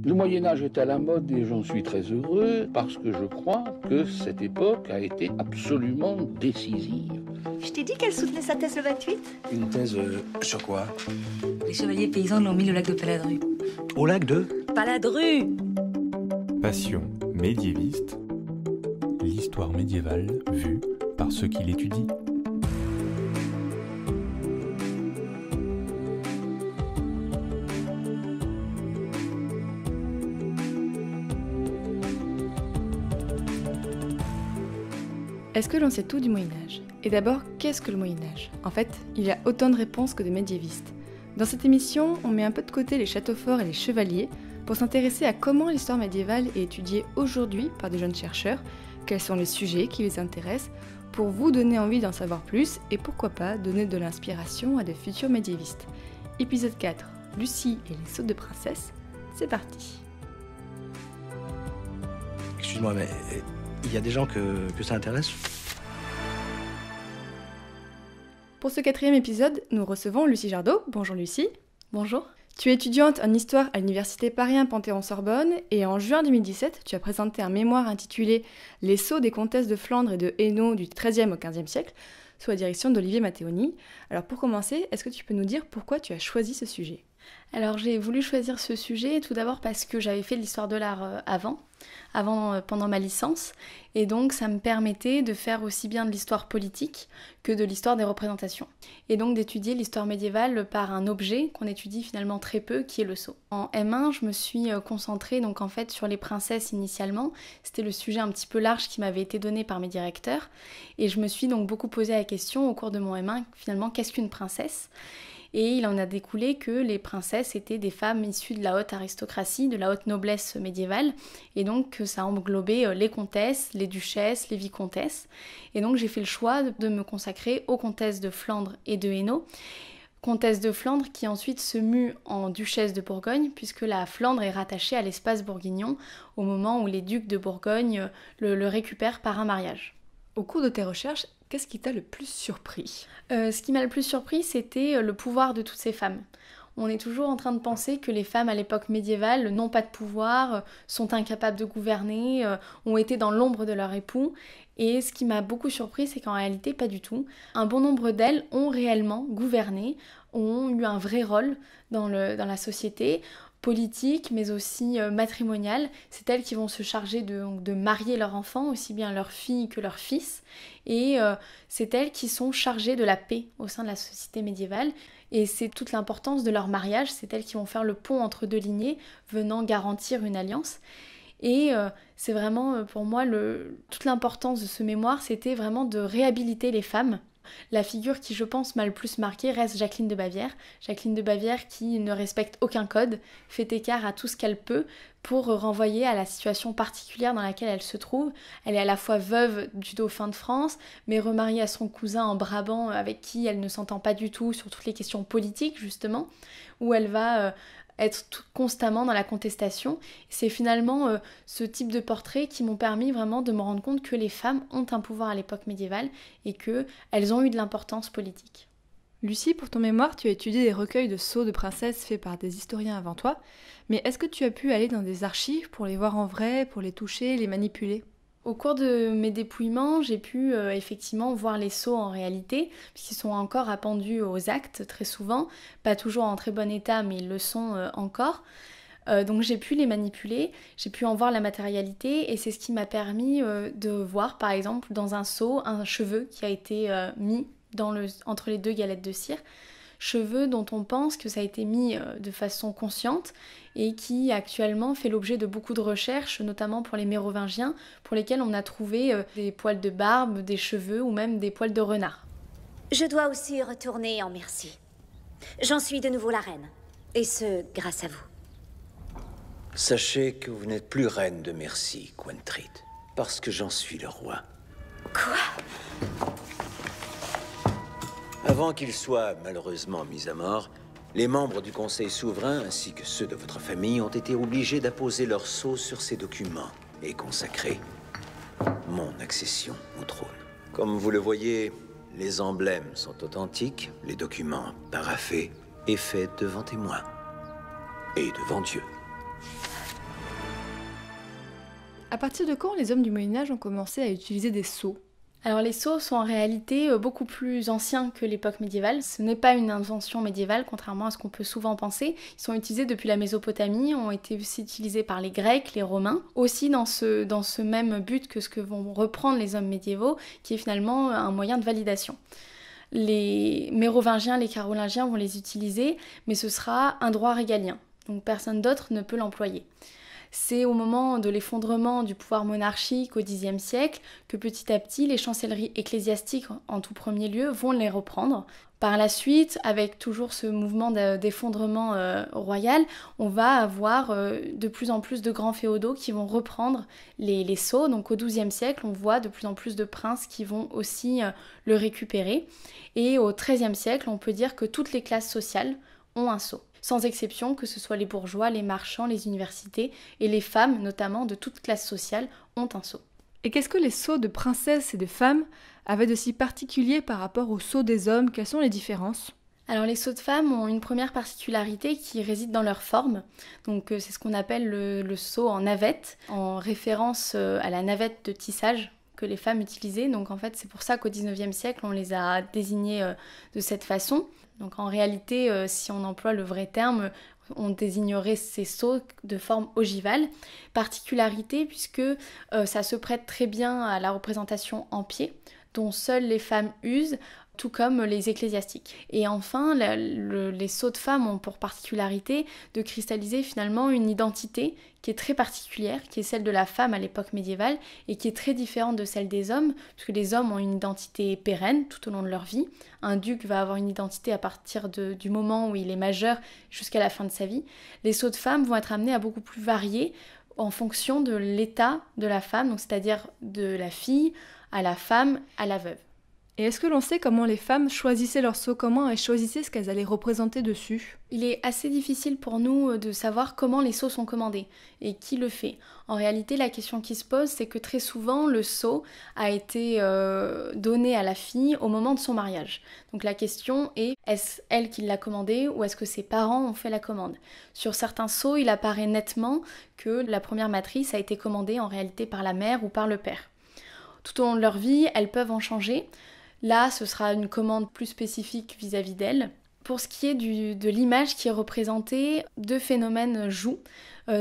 Le Moyen-Âge est à la mode et j'en suis très heureux parce que je crois que cette époque a été absolument décisive. Je t'ai dit qu'elle soutenait sa thèse le 28. Une thèse sur quoi? Les chevaliers paysans l'ont mis au lac de Paladru. Au lac de Paladru! Passion médiéviste, l'histoire médiévale vue par ceux qui l'étudient. Est-ce que l'on sait tout du Moyen-Âge? Et d'abord, qu'est-ce que le Moyen-Âge? En fait, il y a autant de réponses que de médiévistes. Dans cette émission, on met un peu de côté les châteaux forts et les chevaliers pour s'intéresser à comment l'histoire médiévale est étudiée aujourd'hui par des jeunes chercheurs, quels sont les sujets qui les intéressent, pour vous donner envie d'en savoir plus et pourquoi pas donner de l'inspiration à de futurs médiévistes. Épisode 4, Lucie et les sauts de princesse, c'est parti. Excuse-moi, mais il y a des gens que ça intéresse? Pour ce 4e épisode, nous recevons Lucie Jardot. Bonjour Lucie. Bonjour. Tu es étudiante en histoire à l'université Paris 1 Panthéon-Sorbonne et en juin 2017, tu as présenté un mémoire intitulé Les sceaux des comtesses de Flandre et de Hainaut du XIIIe au XVe siècle, sous la direction d'Olivier Matteoni. Alors pour commencer, est-ce que tu peux nous dire pourquoi tu as choisi ce sujet? Alors j'ai voulu choisir ce sujet tout d'abord parce que j'avais fait de l'histoire de l'art pendant ma licence, et donc ça me permettait de faire aussi bien de l'histoire politique que de l'histoire des représentations, et donc d'étudier l'histoire médiévale par un objet qu'on étudie finalement très peu, qui est le sceau. En M1, je me suis concentrée donc en fait sur les princesses initialement, c'était le sujet un petit peu large qui m'avait été donné par mes directeurs, et je me suis donc beaucoup posé la question au cours de mon M1, finalement qu'est-ce qu'une princesse ? Et il en a découlé que les princesses étaient des femmes issues de la haute aristocratie, de la haute noblesse médiévale, et donc que ça englobait les comtesses, les duchesses, les vicomtesses. Et donc j'ai fait le choix de me consacrer aux comtesses de Flandre et de Hainaut. Comtesse de Flandre qui ensuite se mue en duchesse de Bourgogne, puisque la Flandre est rattachée à l'espace bourguignon au moment où les ducs de Bourgogne le récupèrent par un mariage. Au cours de tes recherches, qu'est-ce qui t'a le plus surpris? Ce qui m'a le plus surpris, c'était le pouvoir de toutes ces femmes. On est toujours en train de penser que les femmes à l'époque médiévale n'ont pas de pouvoir, sont incapables de gouverner, ont été dans l'ombre de leur époux. Et ce qui m'a beaucoup surpris, c'est qu'en réalité, pas du tout. Un bon nombre d'elles ont réellement gouverné, ont eu un vrai rôle dans la société, politique, mais aussi matrimoniale. C'est elles qui vont se charger de marier leurs enfants, aussi bien leurs filles que leurs fils. Et c'est elles qui sont chargées de la paix au sein de la société médiévale. Et c'est toute l'importance de leur mariage, c'est elles qui vont faire le pont entre deux lignées, venant garantir une alliance. Et c'est vraiment, pour moi, toute l'importance de ce mémoire, c'était vraiment de réhabiliter les femmes. La figure qui, je pense, m'a le plus marquée reste Jacqueline de Bavière. Jacqueline de Bavière qui ne respecte aucun code, fait écart à tout ce qu'elle peut pour renvoyer à la situation particulière dans laquelle elle se trouve. Elle est à la fois veuve du dauphin de France, mais remariée à son cousin en Brabant avec qui elle ne s'entend pas du tout sur toutes les questions politiques, justement, où elle va être constamment dans la contestation. C'est finalement ce type de portraits qui m'ont permis vraiment de me rendre compte que les femmes ont un pouvoir à l'époque médiévale et qu'elles ont eu de l'importance politique. Lucie, pour ton mémoire, tu as étudié des recueils de sceaux de princesses faits par des historiens avant toi, mais est-ce que tu as pu aller dans des archives pour les voir en vrai, pour les toucher, les manipuler ? Au cours de mes dépouillements, j'ai pu effectivement voir les sceaux en réalité, puisqu'ils sont encore appendus aux actes très souvent, pas toujours en très bon état, mais ils le sont encore. Donc j'ai pu les manipuler, j'ai pu en voir la matérialité, et c'est ce qui m'a permis de voir par exemple dans un seau un cheveu qui a été mis entre les deux galettes de cire. Cheveux dont on pense que ça a été mis de façon consciente et qui actuellement fait l'objet de beaucoup de recherches, notamment pour les Mérovingiens, pour lesquels on a trouvé des poils de barbe, des cheveux ou même des poils de renard. Je dois aussi retourner en Mercie. J'en suis de nouveau la reine, et ce, grâce à vous. Sachez que vous n'êtes plus reine de Mercie, Gwentrid, parce que j'en suis le roi. Quoi ? Avant qu'il soit malheureusement mis à mort, les membres du Conseil souverain ainsi que ceux de votre famille ont été obligés d'apposer leur sceau sur ces documents et consacrer mon accession au trône. Comme vous le voyez, les emblèmes sont authentiques, les documents paraphés et faits devant témoins et devant Dieu. À partir de quand les hommes du Moyen-Âge ont commencé à utiliser des sceaux ? Alors les sceaux sont en réalité beaucoup plus anciens que l'époque médiévale. Ce n'est pas une invention médiévale, contrairement à ce qu'on peut souvent penser. Ils sont utilisés depuis la Mésopotamie, ont été aussi utilisés par les Grecs, les Romains, aussi dans ce même but que ce que vont reprendre les hommes médiévaux, qui est finalement un moyen de validation. Les Mérovingiens, les Carolingiens vont les utiliser, mais ce sera un droit régalien, donc personne d'autre ne peut l'employer. C'est au moment de l'effondrement du pouvoir monarchique au Xe siècle que petit à petit les chancelleries ecclésiastiques en tout premier lieu vont les reprendre. Par la suite, avec toujours ce mouvement d'effondrement royal, on va avoir de plus en plus de grands féodaux qui vont reprendre les sceaux. Donc au XIIe siècle, on voit de plus en plus de princes qui vont aussi le récupérer. Et au XIIIe siècle, on peut dire que toutes les classes sociales ont un sceau. Sans exception, que ce soit les bourgeois, les marchands, les universités, et les femmes, notamment de toute classe sociale, ont un sceau. Et qu'est-ce que les sceaux de princesses et de femmes avaient de si particulier par rapport aux sceaux des hommes ? Quelles sont les différences ? Alors les sceaux de femmes ont une première particularité qui réside dans leur forme. Donc c'est ce qu'on appelle le sceau en navette, en référence à la navette de tissage que les femmes utilisaient. Donc en fait c'est pour ça qu'au XIXe siècle on les a désignés de cette façon. Donc en réalité, si on emploie le vrai terme, on désignerait ces sceaux de forme ogivale. Particularité puisque ça se prête très bien à la représentation en pied, dont seules les femmes usent, tout comme les ecclésiastiques. Et enfin, les sceaux de femmes ont pour particularité de cristalliser finalement une identité qui est très particulière, qui est celle de la femme à l'époque médiévale, et qui est très différente de celle des hommes, puisque les hommes ont une identité pérenne tout au long de leur vie. Un duc va avoir une identité à partir du moment où il est majeur jusqu'à la fin de sa vie. Les sceaux de femmes vont être amenés à beaucoup plus varier en fonction de l'état de la femme, donc c'est-à-dire de la fille à la femme à la veuve. Et est-ce que l'on sait comment les femmes choisissaient leur sceau, comment elles choisissaient ce qu'elles allaient représenter dessus ? Il est assez difficile pour nous de savoir comment les sceaux sont commandés et qui le fait. En réalité, la question qui se pose, c'est que très souvent, le sceau a été donné à la fille au moment de son mariage. Donc la question est, est-ce elle qui l'a commandé ou est-ce que ses parents ont fait la commande ? Sur certains sceaux, il apparaît nettement que la première matrice a été commandée en réalité par la mère ou par le père. Tout au long de leur vie, elles peuvent en changer. Là, ce sera une commande plus spécifique vis-à-vis d'elle. Pour ce qui est de l'image qui est représentée, deux phénomènes jouent.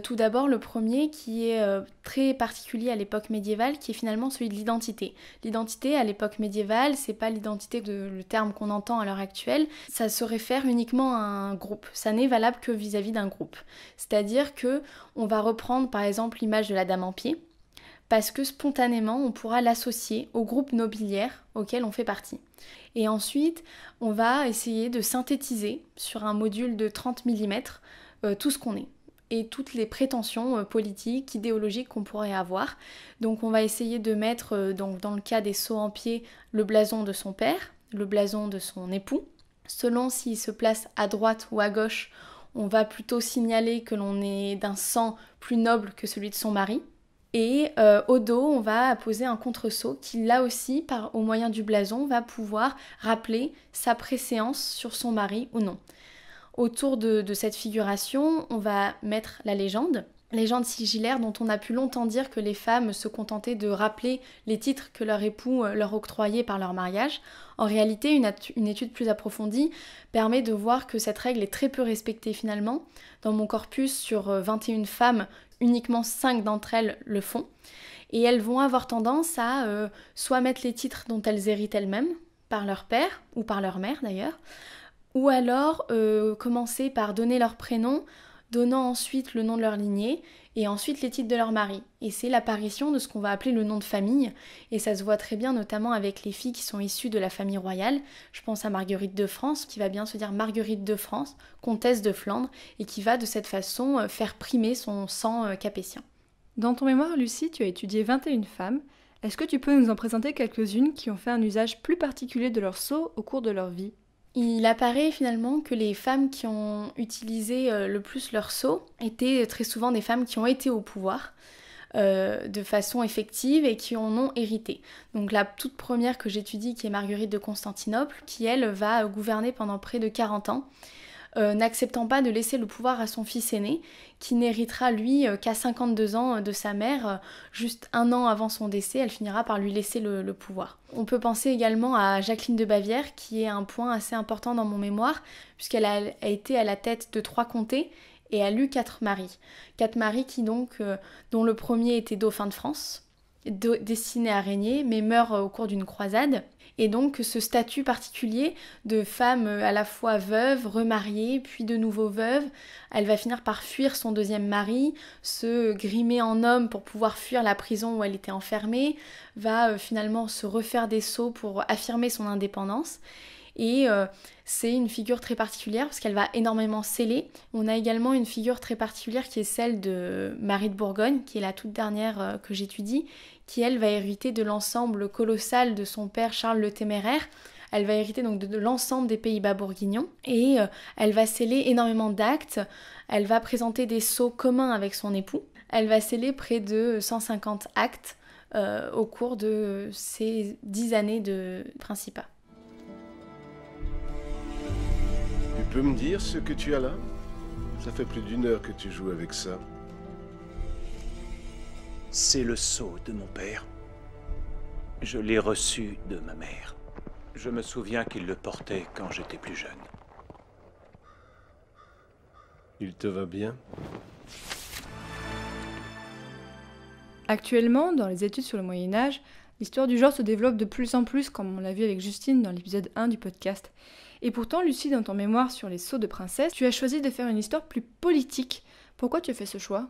Tout d'abord, le premier qui est très particulier à l'époque médiévale, qui est finalement celui de l'identité. L'identité à l'époque médiévale, c'est pas l'identité le terme qu'on entend à l'heure actuelle, ça se réfère uniquement à un groupe. Ça n'est valable que vis-à-vis d'un groupe. C'est-à-dire que on va reprendre par exemple l'image de la dame en pied, parce que spontanément, on pourra l'associer au groupe nobiliaire auquel on fait partie. Et ensuite, on va essayer de synthétiser sur un module de 30 mm tout ce qu'on est et toutes les prétentions politiques, idéologiques qu'on pourrait avoir. Donc on va essayer de mettre, dans le cas des sceaux en pied, le blason de son père, le blason de son époux. Selon s'il se place à droite ou à gauche, on va plutôt signaler que l'on est d'un sang plus noble que celui de son mari. Et au dos, on va poser un contre-sceau qui, là aussi, au moyen du blason, va pouvoir rappeler sa préséance sur son mari ou non. Autour de cette figuration, on va mettre la légende sigillaire dont on a pu longtemps dire que les femmes se contentaient de rappeler les titres que leur époux leur octroyait par leur mariage. En réalité, une étude plus approfondie permet de voir que cette règle est très peu respectée finalement. Dans mon corpus, sur 21 femmes, uniquement 5 d'entre elles le font. Et elles vont avoir tendance à soit mettre les titres dont elles héritent elles-mêmes, par leur père ou par leur mère d'ailleurs, ou alors commencer par donner leur prénom, donnant ensuite le nom de leur lignée, et ensuite les titres de leur mari. Et c'est l'apparition de ce qu'on va appeler le nom de famille, et ça se voit très bien notamment avec les filles qui sont issues de la famille royale. Je pense à Marguerite de France, qui va bien se dire Marguerite de France, comtesse de Flandre, et qui va de cette façon faire primer son sang capétien. Dans ton mémoire, Lucie, tu as étudié 21 femmes. Est-ce que tu peux nous en présenter quelques-unes qui ont fait un usage plus particulier de leur sceau au cours de leur vie ? Il apparaît finalement que les femmes qui ont utilisé le plus leur sceau étaient très souvent des femmes qui ont été au pouvoir de façon effective et qui en ont hérité. Donc la toute première que j'étudie, qui est Marguerite de Constantinople, qui elle va gouverner pendant près de 40 ans. n'acceptant pas de laisser le pouvoir à son fils aîné, qui n'héritera lui qu'à 52 ans de sa mère, juste 1 an avant son décès, elle finira par lui laisser le pouvoir. On peut penser également à Jacqueline de Bavière, qui est un point assez important dans mon mémoire, puisqu'elle a été à la tête de 3 comtés, et elle a eu 4 maris. 4 maris qui donc, dont le premier était dauphin de France, destiné à régner, mais meurt au cours d'une croisade. Et donc ce statut particulier de femme à la fois veuve, remariée, puis de nouveau veuve, elle va finir par fuir son 2e mari, se grimer en homme pour pouvoir fuir la prison où elle était enfermée, va finalement se refaire des sceaux pour affirmer son indépendance. Et c'est une figure très particulière parce qu'elle va énormément sceller. On a également une figure très particulière qui est celle de Marie de Bourgogne, qui est la toute dernière que j'étudie, qui elle va hériter de l'ensemble colossal de son père Charles le Téméraire. Elle va hériter donc de l'ensemble des Pays-Bas bourguignons et elle va sceller énormément d'actes. Elle va présenter des sceaux communs avec son époux. Elle va sceller près de 150 actes au cours de ces 10 années de principat. Tu peux me dire ce que tu as là? Ça fait plus d'1 heure que tu joues avec ça. C'est le sceau de mon père. Je l'ai reçu de ma mère. Je me souviens qu'il le portait quand j'étais plus jeune. Il te va bien? Actuellement, dans les études sur le Moyen-Âge, l'histoire du genre se développe de plus en plus, comme on l'a vu avec Justine dans l'épisode 1 du podcast. Et pourtant, Lucie, dans ton mémoire sur les sceaux de princesse, tu as choisi de faire une histoire plus politique. Pourquoi tu as fait ce choix ?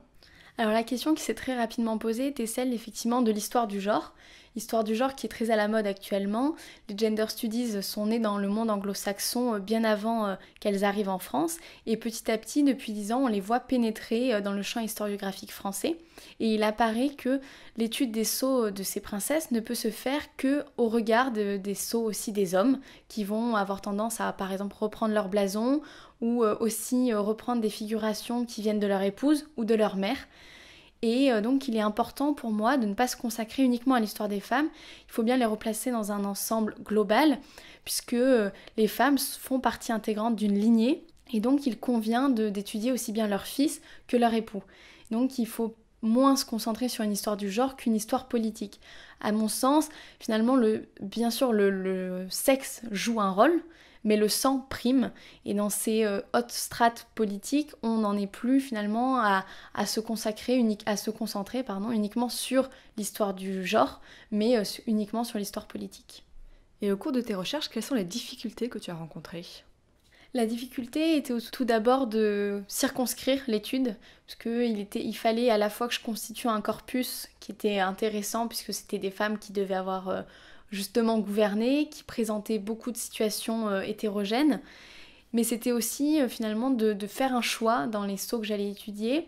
Alors la question qui s'est très rapidement posée était celle effectivement de l'histoire du genre. Histoire du genre qui est très à la mode actuellement. Les gender studies sont nées dans le monde anglo-saxon bien avant qu'elles arrivent en France. Et petit à petit, depuis 10 ans, on les voit pénétrer dans le champ historiographique français. Et il apparaît que l'étude des sceaux de ces princesses ne peut se faire qu'au regard des sceaux aussi des hommes, qui vont avoir tendance à, par exemple, reprendre leur blason, ou aussi reprendre des figurations qui viennent de leur épouse ou de leur mère. Et donc il est important pour moi de ne pas se consacrer uniquement à l'histoire des femmes, il faut bien les replacer dans un ensemble global, puisque les femmes font partie intégrante d'une lignée, et donc il convient d'étudier aussi bien leur fils que leur époux. Donc il faut moins se concentrer sur une histoire du genre qu'une histoire politique. À mon sens, finalement, bien sûr le sexe joue un rôle, mais le sang prime, et dans ces hautes strates politiques, on n'en est plus finalement à se concentrer uniquement sur l'histoire du genre, mais uniquement sur l'histoire politique. Et au cours de tes recherches, quelles sont les difficultés que tu as rencontrées ? La difficulté était tout d'abord de circonscrire l'étude, parce qu'il fallait à la fois que je constitue un corpus qui était intéressant, puisque c'était des femmes qui devaient avoir justement gouverné, qui présentaient beaucoup de situations hétérogènes, mais c'était aussi finalement de faire un choix dans les sceaux que j'allais étudier,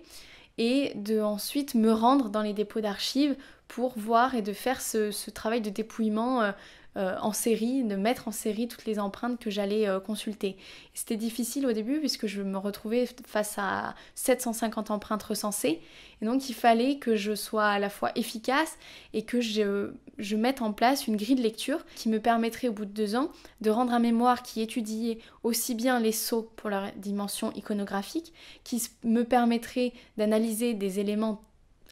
et de ensuite me rendre dans les dépôts d'archives pour voir et de faire ce travail de dépouillement en série, de mettre en série toutes les empreintes que j'allais consulter. C'était difficile au début puisque je me retrouvais face à 750 empreintes recensées, et donc il fallait que je sois à la fois efficace et que je mette en place une grille de lecture qui me permettrait au bout de 2 ans de rendre un mémoire qui étudiait aussi bien les sceaux pour leur dimension iconographique, qui me permettrait d'analyser des éléments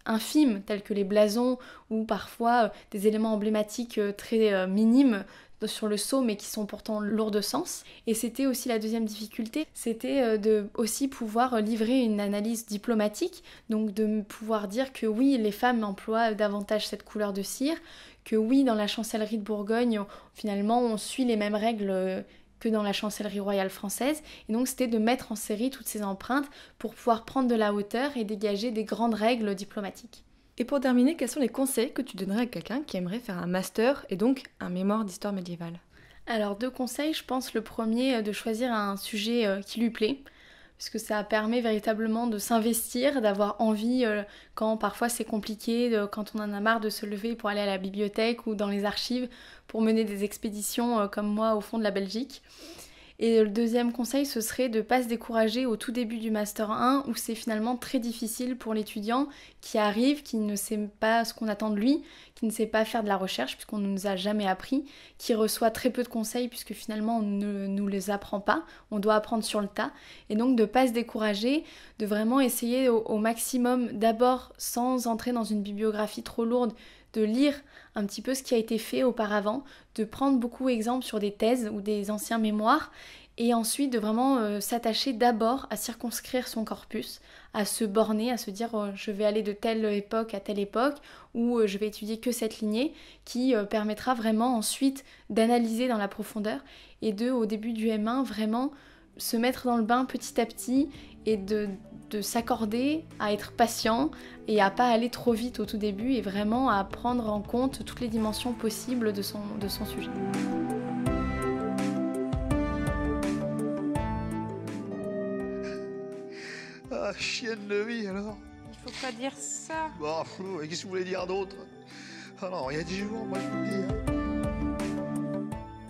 infimes tels que les blasons ou parfois des éléments emblématiques très minimes sur le sceau mais qui sont pourtant lourds de sens. Et c'était aussi la deuxième difficulté, c'était de aussi pouvoir livrer une analyse diplomatique, donc de pouvoir dire que oui, les femmes emploient davantage cette couleur de cire, que oui, dans la chancellerie de Bourgogne, finalement on suit les mêmes règles que dans la chancellerie royale française, et donc c'était de mettre en série toutes ces empreintes pour pouvoir prendre de la hauteur et dégager des grandes règles diplomatiques. Et pour terminer, quels sont les conseils que tu donnerais à quelqu'un qui aimerait faire un master et donc un mémoire d'histoire médiévale ? Alors 2 conseils, je pense le premier, de choisir un sujet qui lui plaît, puisque ça permet véritablement de s'investir, d'avoir envie quand parfois c'est compliqué, quand on en a marre de se lever pour aller à la bibliothèque ou dans les archives pour mener des expéditions comme moi au fond de la Belgique. Et le deuxième conseil, ce serait de ne pas se décourager au tout début du Master 1 où c'est finalement très difficile pour l'étudiant qui arrive, qui ne sait pas ce qu'on attend de lui, qui ne sait pas faire de la recherche puisqu'on ne nous a jamais appris, qui reçoit très peu de conseils puisque finalement on ne nous les apprend pas, on doit apprendre sur le tas. Et donc de ne pas se décourager, de vraiment essayer au maximum, d'abord sans entrer dans une bibliographie trop lourde, de lire un petit peu ce qui a été fait auparavant, de prendre beaucoup d'exemples sur des thèses ou des anciens mémoires et ensuite de vraiment s'attacher d'abord à circonscrire son corpus, à se borner, à se dire je vais aller de telle époque à telle époque ou je vais étudier que cette lignée qui permettra vraiment ensuite d'analyser dans la profondeur et au début du M1 vraiment se mettre dans le bain petit à petit et de s'accorder à être patient et à pas aller trop vite au tout début et vraiment à prendre en compte toutes les dimensions possibles de son sujet. Ah, chienne de vie alors. Il faut pas dire ça. Bon, qu'est-ce que vous voulez dire d'autre? Ah non, il y a des jours, moi je vous le dis.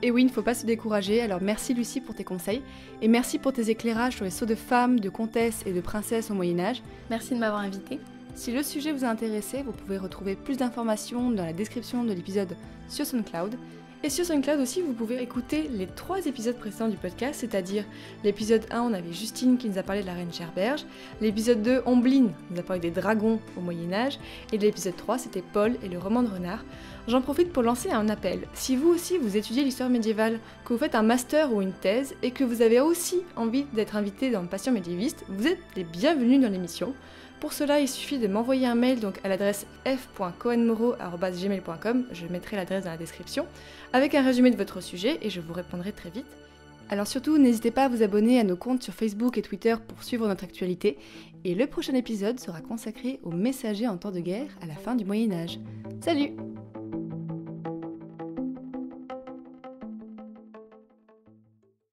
Et oui, il ne faut pas se décourager, alors merci Lucie pour tes conseils, et merci pour tes éclairages sur les sauts de femmes, de comtesses et de princesses au Moyen-Âge. Merci de m'avoir invitée. Si le sujet vous a intéressé, vous pouvez retrouver plus d'informations dans la description de l'épisode sur SoundCloud. Et sur SoundCloud aussi, vous pouvez écouter les 3 épisodes précédents du podcast, c'est-à-dire l'épisode 1, on avait Justine qui nous a parlé de la reine Gerberge, l'épisode 2, Ombline, nous a parlé des dragons au Moyen-Âge, et l'épisode 3, c'était Paul et le roman de renard. J'en profite pour lancer un appel. Si vous aussi vous étudiez l'histoire médiévale, que vous faites un master ou une thèse, et que vous avez aussi envie d'être invité dans le Passion médiéviste, vous êtes les bienvenus dans l'émission. Pour cela, il suffit de m'envoyer un mail donc à l'adresse f.cohenmoreau@gmail.com, je mettrai l'adresse dans la description, avec un résumé de votre sujet et je vous répondrai très vite. Alors surtout, n'hésitez pas à vous abonner à nos comptes sur Facebook et Twitter pour suivre notre actualité. Et le prochain épisode sera consacré aux messagers en temps de guerre à la fin du Moyen-Âge. Salut!